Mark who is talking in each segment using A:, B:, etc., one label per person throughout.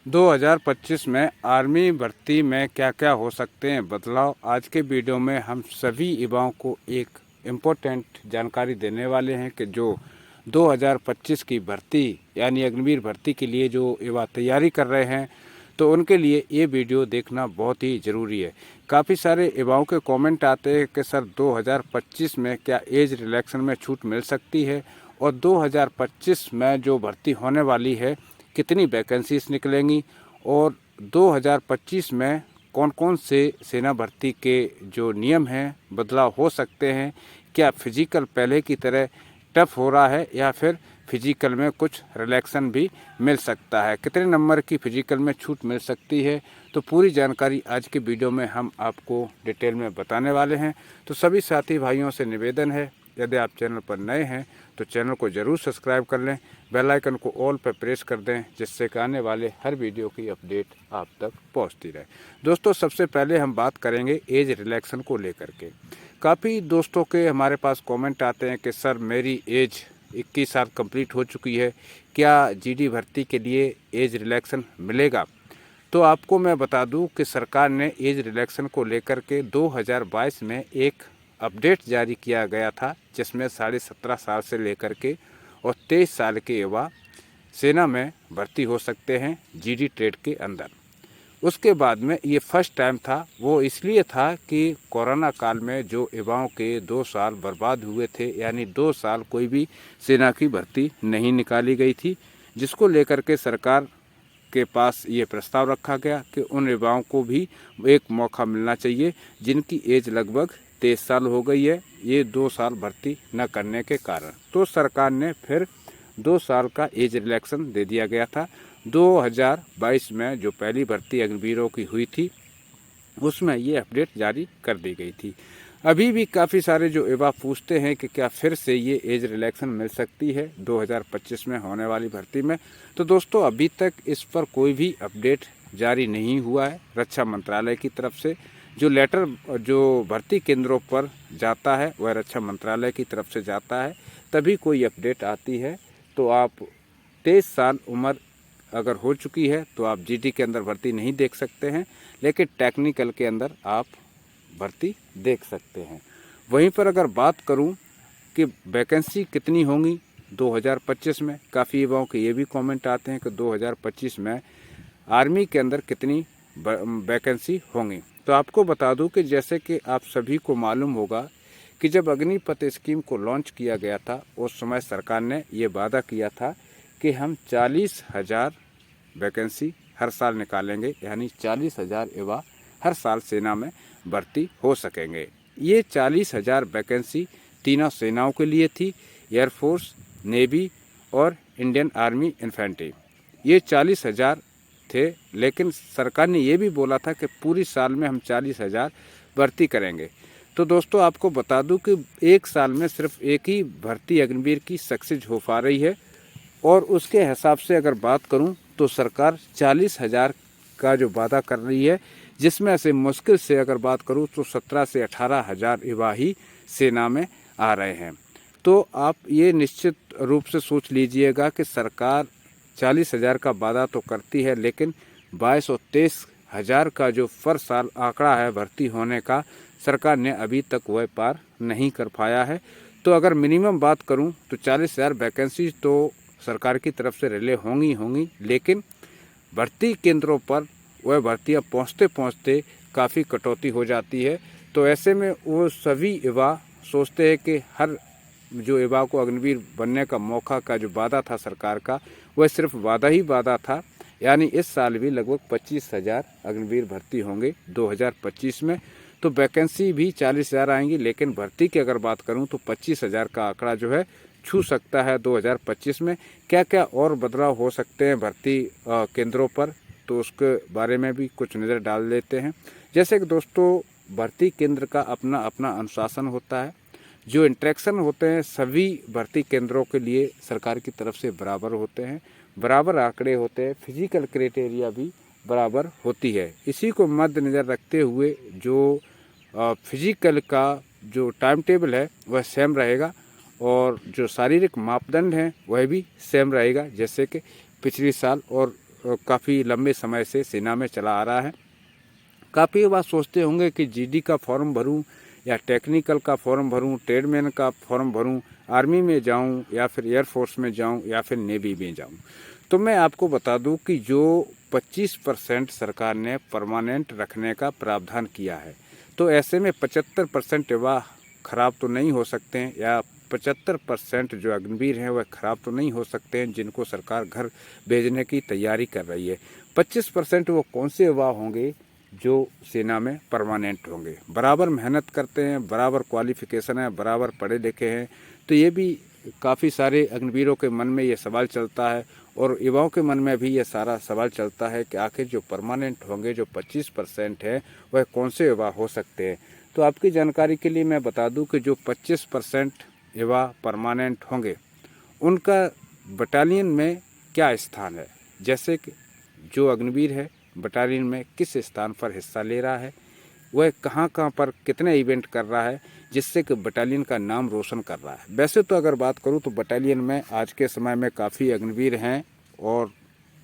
A: 2025 में आर्मी भर्ती में क्या क्या हो सकते हैं बदलाव। आज के वीडियो में हम सभी युवाओं को एक इम्पोर्टेंट जानकारी देने वाले हैं कि जो 2025 की भर्ती यानी अग्निवीर भर्ती के लिए जो युवा तैयारी कर रहे हैं तो उनके लिए ये वीडियो देखना बहुत ही ज़रूरी है। काफ़ी सारे युवाओं के कमेंट आते हैं कि सर 2025 में क्या एज रिलैक्सेशन में छूट मिल सकती है और 2025 में जो भर्ती होने वाली है कितनी वैकेंसीज निकलेंगी और 2025 में कौन कौन से सेना भर्ती के जो नियम हैं बदलाव हो सकते हैं। क्या फिजिकल पहले की तरह टफ हो रहा है या फिर फिजिकल में कुछ रिलैक्सन भी मिल सकता है, कितने नंबर की फिजिकल में छूट मिल सकती है। तो पूरी जानकारी आज के वीडियो में हम आपको डिटेल में बताने वाले हैं। तो सभी साथी भाइयों से निवेदन है, यदि आप चैनल पर नए हैं तो चैनल को ज़रूर सब्सक्राइब कर लें, बेल आइकन को ऑल पर प्रेस कर दें जिससे कि आने वाले हर वीडियो की अपडेट आप तक पहुंचती रहे। दोस्तों, सबसे पहले हम बात करेंगे एज रिलैक्सन को लेकर के। काफ़ी दोस्तों के हमारे पास कमेंट आते हैं कि सर मेरी एज 21 साल कंप्लीट हो चुकी है, क्या जीडी भर्ती के लिए एज रिलैक्सन मिलेगा। तो आपको मैं बता दूं कि सरकार ने एज रिलैक्सन को लेकर के 2022 में एक अपडेट जारी किया गया था जिसमें 17.5 साल से लेकर के और 23 साल के युवा सेना में भर्ती हो सकते हैं जीडी ट्रेड के अंदर। उसके बाद में ये फर्स्ट टाइम था, वो इसलिए था कि कोरोना काल में जो युवाओं के 2 साल बर्बाद हुए थे, यानी 2 साल कोई भी सेना की भर्ती नहीं निकाली गई थी, जिसको लेकर के सरकार के पास ये प्रस्ताव रखा गया कि उन युवाओं को भी एक मौका मिलना चाहिए जिनकी एज लगभग 23 साल हो गई है, ये 2 साल भर्ती न करने के कारण। तो सरकार ने फिर 2 साल का एज रिलैक्सन दे दिया गया था। 2022 में जो पहली भर्ती अग्निवीरों की हुई थी उसमें ये अपडेट जारी कर दी गई थी। अभी भी काफ़ी सारे जो युवा पूछते हैं कि क्या फिर से ये एज रिलैक्सन मिल सकती है 2025 में होने वाली भर्ती में। तो दोस्तों, अभी तक इस पर कोई भी अपडेट जारी नहीं हुआ है। रक्षा मंत्रालय की तरफ से जो लेटर जो भर्ती केंद्रों पर जाता है वह रक्षा मंत्रालय की तरफ से जाता है, तभी कोई अपडेट आती है। तो आप 23 साल उम्र अगर हो चुकी है तो आप जीडी के अंदर भर्ती नहीं देख सकते हैं, लेकिन टेक्निकल के अंदर आप भर्ती देख सकते हैं। वहीं पर अगर बात करूं कि वैकेंसी कितनी होंगी 2025 में, काफ़ी युवाओं के ये भी कमेंट आते हैं कि 2025 में आर्मी के अंदर कितनी वैकेंसी होंगी। तो आपको बता दूं कि जैसे कि आप सभी को मालूम होगा कि जब अग्निपथ स्कीम को लॉन्च किया गया था उस समय सरकार ने ये वादा किया था कि हम 40,000 वैकेंसी हर साल निकालेंगे, यानी 40,000 युवा हर साल सेना में भर्ती हो सकेंगे। ये 40,000 वैकेंसी तीनों सेनाओं के लिए थी, एयरफोर्स, नेवी और इंडियन आर्मी इन्फेंट्री। ये 40,000 थे, लेकिन सरकार ने ये भी बोला था कि पूरी साल में हम 40,000 भर्ती करेंगे। तो दोस्तों, आपको बता दूं कि एक साल में सिर्फ एक ही भर्ती अग्निवीर की सक्सेस हो पा रही है और उसके हिसाब से अगर बात करूं तो सरकार 40,000 का जो वादा कर रही है, जिसमें से मुश्किल से अगर बात करूं तो 17 से 18,000 युवा ही सेना में आ रहे हैं। तो आप ये निश्चित रूप से सोच लीजिएगा कि सरकार 40,000 का वादा तो करती है, लेकिन 22 और 23,000 का जो पर साल आंकड़ा है भर्ती होने का, सरकार ने अभी तक वह पार नहीं कर पाया है। तो अगर मिनिमम बात करूं तो 40,000 वैकेंसी तो सरकार की तरफ से रिले होंगी, लेकिन भर्ती केंद्रों पर वह भर्तियाँ पहुँचते पहुँचते काफ़ी कटौती हो जाती है। तो ऐसे में वो सभी युवा सोचते हैं कि हर जो युवा को अग्निवीर बनने का मौका का जो वादा था सरकार का, वह सिर्फ वादा ही वादा था। यानी इस साल भी लगभग 25,000 अग्निवीर भर्ती होंगे 2025 में। तो वैकेंसी भी 40,000 आएंगी, लेकिन भर्ती की अगर बात करूं तो 25,000 का आंकड़ा जो है छू सकता है 2025 में। क्या क्या और बदलाव हो सकते हैं भर्ती केंद्रों पर, तो उसके बारे में भी कुछ नज़र डाल लेते हैं। जैसे कि दोस्तों, भर्ती केंद्र का अपना अपना अनुशासन होता है, जो इंट्रैक्शन होते हैं सभी भर्ती केंद्रों के लिए सरकार की तरफ से बराबर होते हैं, बराबर आंकड़े होते हैं, फिजिकल क्राइटेरिया भी बराबर होती है। इसी को मद्देनज़र रखते हुए जो फिजिकल का जो टाइम टेबल है वह सेम रहेगा और जो शारीरिक मापदंड हैं वह भी सेम रहेगा, जैसे कि पिछले साल और काफ़ी लंबे समय से सेना में चला आ रहा है। काफ़ी बार सोचते होंगे कि जीडी का फॉर्म भरूं या टेक्निकल का फॉर्म भरूं, ट्रेडमैन का फॉर्म भरूं, आर्मी में जाऊं या फिर एयरफोर्स में जाऊं या फिर नेवी में जाऊं। तो मैं आपको बता दूं कि जो 25% सरकार ने परमानेंट रखने का प्रावधान किया है, तो ऐसे में 75% युवा खराब तो नहीं हो सकते हैं, या 75% जो अग्निवीर हैं वह खराब तो नहीं हो सकते हैं जिनको सरकार घर भेजने की तैयारी कर रही है। 25% वो कौन से युवा होंगे जो सेना में परमानेंट होंगे, बराबर मेहनत करते हैं, बराबर क्वालिफिकेशन है, बराबर पढ़े लिखे हैं। तो ये भी काफ़ी सारे अग्निवीरों के मन में ये सवाल चलता है और युवाओं के मन में भी ये सारा सवाल चलता है कि आखिर जो परमानेंट होंगे, जो 25% है, वह कौन से युवा हो सकते हैं। तो आपकी जानकारी के लिए मैं बता दूं कि जो 25% युवा परमानेंट होंगे उनका बटालियन में क्या स्थान है, जैसे कि जो अग्निवीर है बटालियन में किस स्थान पर हिस्सा ले रहा है, वह कहाँ कहाँ पर कितने इवेंट कर रहा है, जिससे कि बटालियन का नाम रोशन कर रहा है। वैसे तो अगर बात करूँ तो बटालियन में आज के समय में काफ़ी अग्निवीर हैं और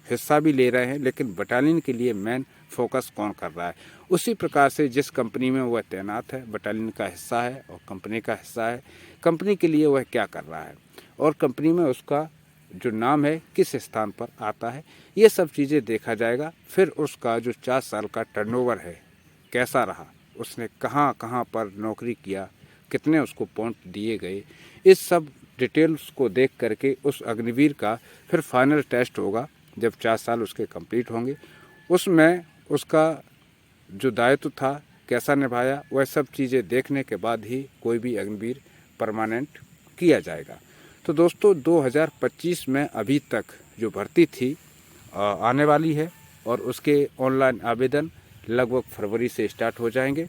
A: हिस्सा भी ले रहे हैं, लेकिन बटालियन के लिए मेन फोकस कौन कर रहा है। उसी प्रकार से जिस कंपनी में वह तैनात है बटालियन का हिस्सा है और कंपनी का हिस्सा है, कंपनी के लिए वह क्या कर रहा है और कंपनी में उसका जो नाम है किस स्थान पर आता है, ये सब चीज़ें देखा जाएगा। फिर उसका जो 4 साल का टर्नओवर है कैसा रहा, उसने कहाँ कहाँ पर नौकरी किया, कितने उसको पॉइंट दिए गए, इस सब डिटेल्स को देख करके उस अग्निवीर का फिर फाइनल टेस्ट होगा जब 4 साल उसके कंप्लीट होंगे। उसमें उसका जो दायित्व था कैसा निभाया, वह सब चीज़ें देखने के बाद ही कोई भी अग्निवीर परमानेंट किया जाएगा। तो दोस्तों 2025 में अभी तक जो भर्ती थी आने वाली है और उसके ऑनलाइन आवेदन लगभग फरवरी से स्टार्ट हो जाएंगे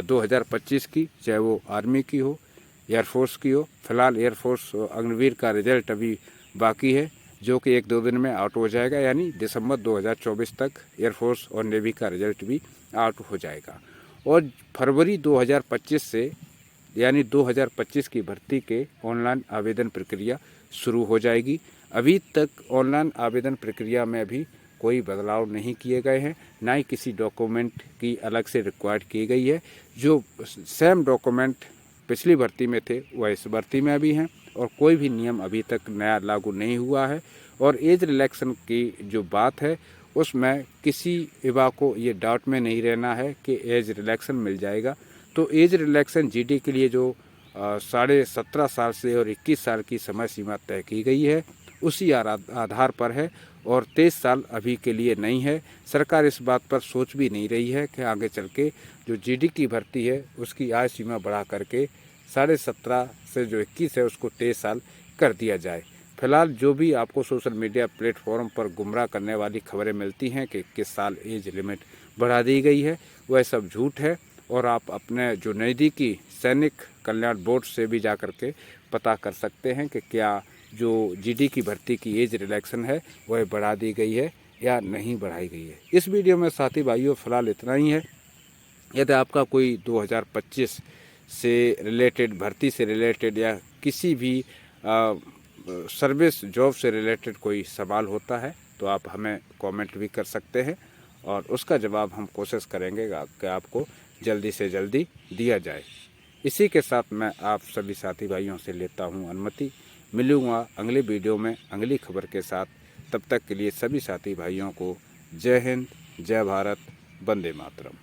A: 2025 की, चाहे वो आर्मी की हो, एयरफोर्स की हो। फिलहाल एयरफोर्स अग्निवीर का रिजल्ट अभी बाकी है जो कि 1-2 दिन में आउट हो जाएगा, यानी दिसंबर 2024 तक एयरफोर्स और नेवी का रिजल्ट भी आउट हो जाएगा। और फरवरी 2025 से यानी 2025 की भर्ती के ऑनलाइन आवेदन प्रक्रिया शुरू हो जाएगी। अभी तक ऑनलाइन आवेदन प्रक्रिया में भी कोई बदलाव नहीं किए गए हैं, ना ही किसी डॉक्यूमेंट की अलग से रिक्वायर्ड की गई है। जो सेम डॉक्यूमेंट पिछली भर्ती में थे वह इस भर्ती में भी हैं और कोई भी नियम अभी तक नया लागू नहीं हुआ है। और एज रिलैक्सन की जो बात है उसमें किसी युवा को ये डाउट में नहीं रहना है कि एज रिलैक्सन मिल जाएगा। तो एज रिलैक्सन जीडी के लिए जो 17.5 साल से और 21 साल की समय सीमा तय की गई है उसी आधार पर है और 23 साल अभी के लिए नहीं है। सरकार इस बात पर सोच भी नहीं रही है कि आगे चल के जो जीडी की भर्ती है उसकी आयु सीमा बढ़ा करके 17.5 से जो 21 है उसको 23 साल कर दिया जाए। फिलहाल जो भी आपको सोशल मीडिया प्लेटफॉर्म पर गुमराह करने वाली खबरें मिलती हैं कि 21 साल एज लिमिट बढ़ा दी गई है, वह सब झूठ है। और आप अपने जो नज़दीकी सैनिक कल्याण बोर्ड से भी जा कर के पता कर सकते हैं कि क्या जो जीडी की भर्ती की एज रिलैक्सन है वह बढ़ा दी गई है या नहीं बढ़ाई गई है। इस वीडियो में साथी भाइयों फ़िलहाल इतना ही है। यदि आपका कोई 2025 से रिलेटेड, भर्ती से रिलेटेड या किसी भी सर्विस जॉब से रिलेटेड कोई सवाल होता है तो आप हमें कमेंट भी कर सकते हैं और उसका जवाब हम कोशिश करेंगे कि आपको जल्दी से जल्दी दिया जाए। इसी के साथ मैं आप सभी साथी भाइयों से लेता हूं अनुमति। मिलूँगा अगले वीडियो में अगली खबर के साथ। तब तक के लिए सभी साथी भाइयों को जय हिंद, जय भारत, वंदे मातरम।